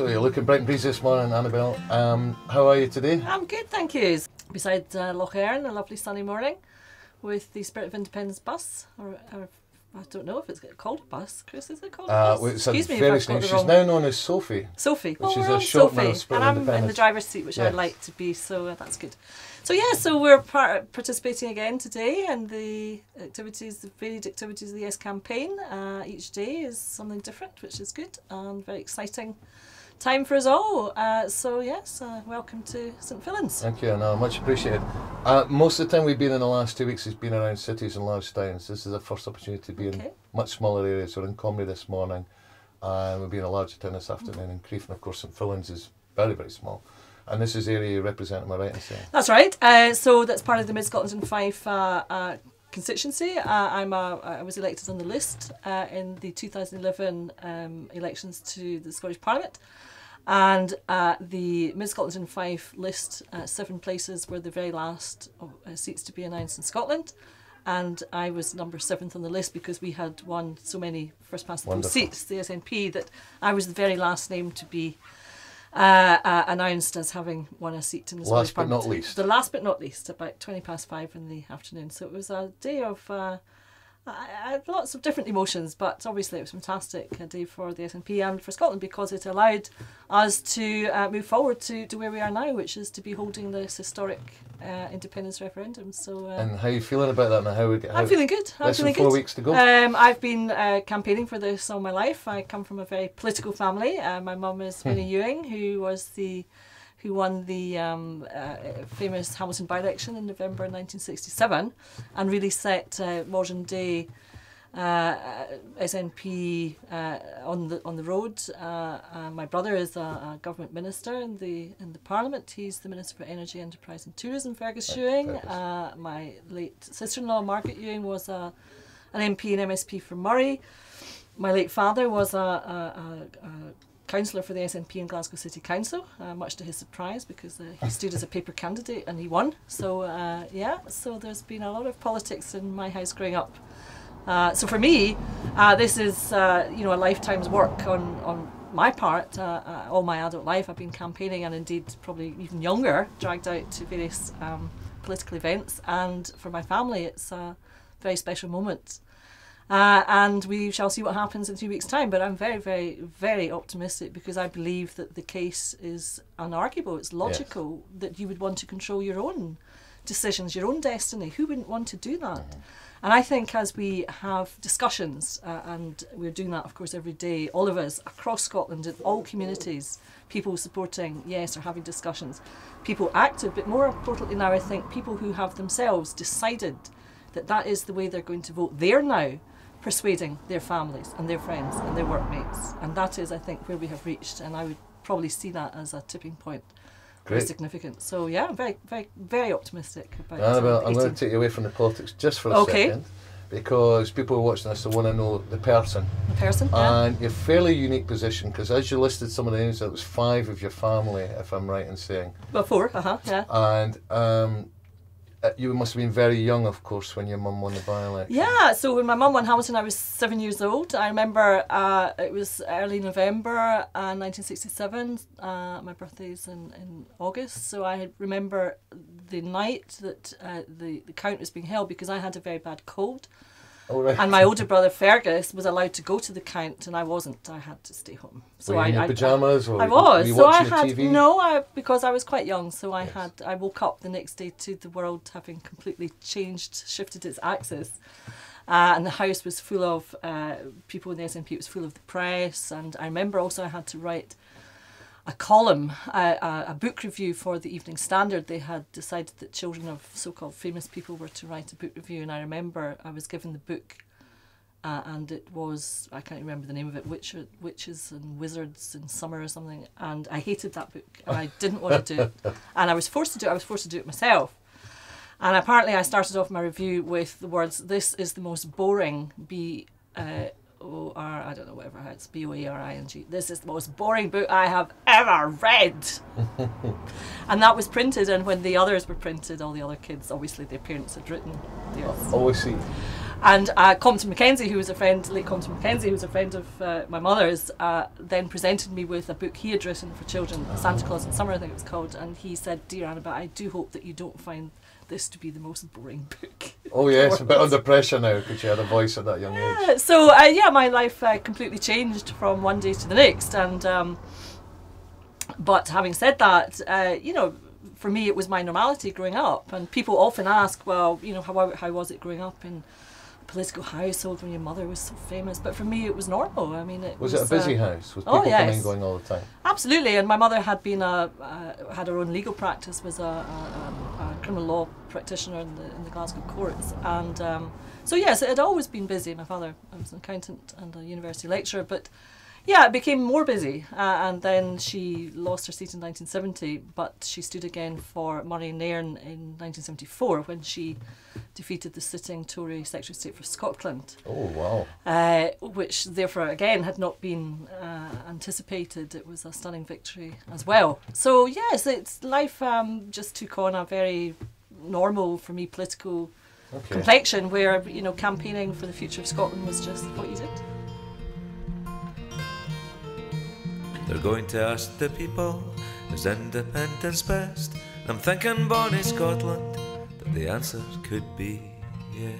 So you're looking bright and breezy this morning, Annabelle. How are you today? I'm good, thank you. Beside Loch Earn, a lovely sunny morning with the Spirit of Indepence bus, or I don't know if it's called a bus. Chris, is it called a bus? Well, Excuse me if I've got the she's wrong... now known as Sophie. Sophie. Which Well, is we're a on short Sophie, of Spirit and of I'm in the driver's seat, which Yes. I'd like to be, so that's good. So yeah, so we're participating again today in the activities, the varied activities of the Yes campaign. Each day is something different, which is good, and very exciting time for us all. So yes, welcome to St Fillan's. Thank you, no, much appreciated. Most of the time we've been in the last 2 weeks has been around cities and large towns. This is the first opportunity to be in much smaller areas. We're in Comrie this morning, and we'll be in a larger town this afternoon in Crieff, and of course St Fillan's is very, very small. And this is the area you represent, am I right in saying? That's right. So that's part of the Mid Scotland and Fife constituency. I was elected on the list in the 2011 elections to the Scottish Parliament, and the Mid Scotland and Fife list 7 places were the very last seats to be announced in Scotland, and I was number 7th on the list because we had won so many first past the post seats, the SNP, that I was the very last name to be announced as having won a seat in the Scottish Parliament. Last but not least. The last but not least, about 5:20 in the afternoon. So it was a day of lots of different emotions, but obviously it was fantastic, a day for the SNP and for Scotland, because it allowed us to move forward to where we are now, which is to be holding this historic independence referendum. So and how are you feeling about that now? I'm feeling good. Less than 4 weeks to go. I've been campaigning for this all my life. I come from a very political family. My mum is Annabelle Ewing, who won the famous Hamilton by-election in November 1967, and really set modern day SNP on the road. My brother is a government minister in the Parliament. He's the Minister for Energy, Enterprise and Tourism, Fergus Ewing. My late sister-in-law Margaret Ewing was an MP and MSP for Murray. My late father was a councillor for the SNP in Glasgow City Council, much to his surprise, because he stood as a paper candidate and he won. So yeah, so there's been a lot of politics in my house growing up. So for me, this is a lifetime's work on my part. All my adult life I've been campaigning, and indeed probably even younger, dragged out to various political events. And for my family, it's a very special moment. And we shall see what happens in 2 weeks' time. But I'm very, very, very optimistic, because I believe that the case is unarguable. It's logical that you would want to control your own decisions, your own destiny. Who wouldn't want to do that? And I think as we have discussions, and we're doing that, of course, every day, all of us across Scotland in all communities, people supporting yes or having discussions, people active, but more importantly now, I think people who have themselves decided that that is the way they're going to vote. They're now persuading their families and their friends and their workmates, and that is, I think, where we have reached, and I would probably see that as a tipping point. Very significant. So yeah, I'm very, very, very optimistic about Annabelle, I'm going to take you away from the politics just for a second, because people who are watching this will want to know the person. The person, and your fairly unique position, because as you listed some of the names, there was 5 of your family, if I'm right in saying. Well, 4, yeah. And you must have been very young, of course, when your mum won the by-election. Yeah, so when my mum won Hamilton, I was 7 years old. I remember it was early November 1967. My birthday's in August, so I remember the night that the count was being held, because I had a very bad cold. Oh, right. And my older brother Fergus was allowed to go to the count, and I wasn't. I had to stay home. So were you in your pyjamas, or I was. were you so watching I the had TV? because I was quite young. So I woke up the next day to the world having completely shifted its axis, and the house was full of people in the SNP. It was full of the press, and I remember also I had to write a column, a book review for the Evening Standard. They had decided that children of so-called famous people were to write a book review, and I remember I was given the book, and it was, I can't remember the name of it, Witches and Wizards in Summer or something, and I hated that book, and I didn't want to do it, and I was forced to do it. I was forced to do it myself. And apparently I started off my review with the words, "This is the most boring I don't know, whatever it's B-O-A-R-I-N-G. This is the most boring book I have ever read." And that was printed, and when the others were printed, all the other kids, obviously their parents had written theirs. Oh, I see. And Compton Mackenzie, who was a friend, late Compton Mackenzie, who was a friend of my mother's, then presented me with a book he had written for children, Santa Claus in Summer, I think it was called, and he said, "Dear Annabelle, I do hope that you don't find this to be the most boring book." Oh yes, a bit under pressure now because you had a voice at that young age. So my life completely changed from one day to the next, and but having said that, for me it was my normality growing up, and people often ask, well, how was it growing up in a political household when your mother was so famous? But for me it was normal. I mean, was it a busy house? Was people coming and going all the time? Absolutely, and my mother had been had her own legal practice, was a criminal law practitioner in the Glasgow courts, and so yes, it had always been busy. My father was an accountant and a university lecturer, but yeah, it became more busy, and then she lost her seat in 1970, but she stood again for Murray Nairn in 1974 when she defeated the sitting Tory Secretary of State for Scotland. Oh, wow. Which therefore again had not been anticipated. It was a stunning victory as well. So yes, it's life just took on a very normal, for me, political complexion where, campaigning for the future of Scotland was just what you did. They're going to ask the people, is independence best? I'm thinking Bonnie Scotland, but the answer could be yes.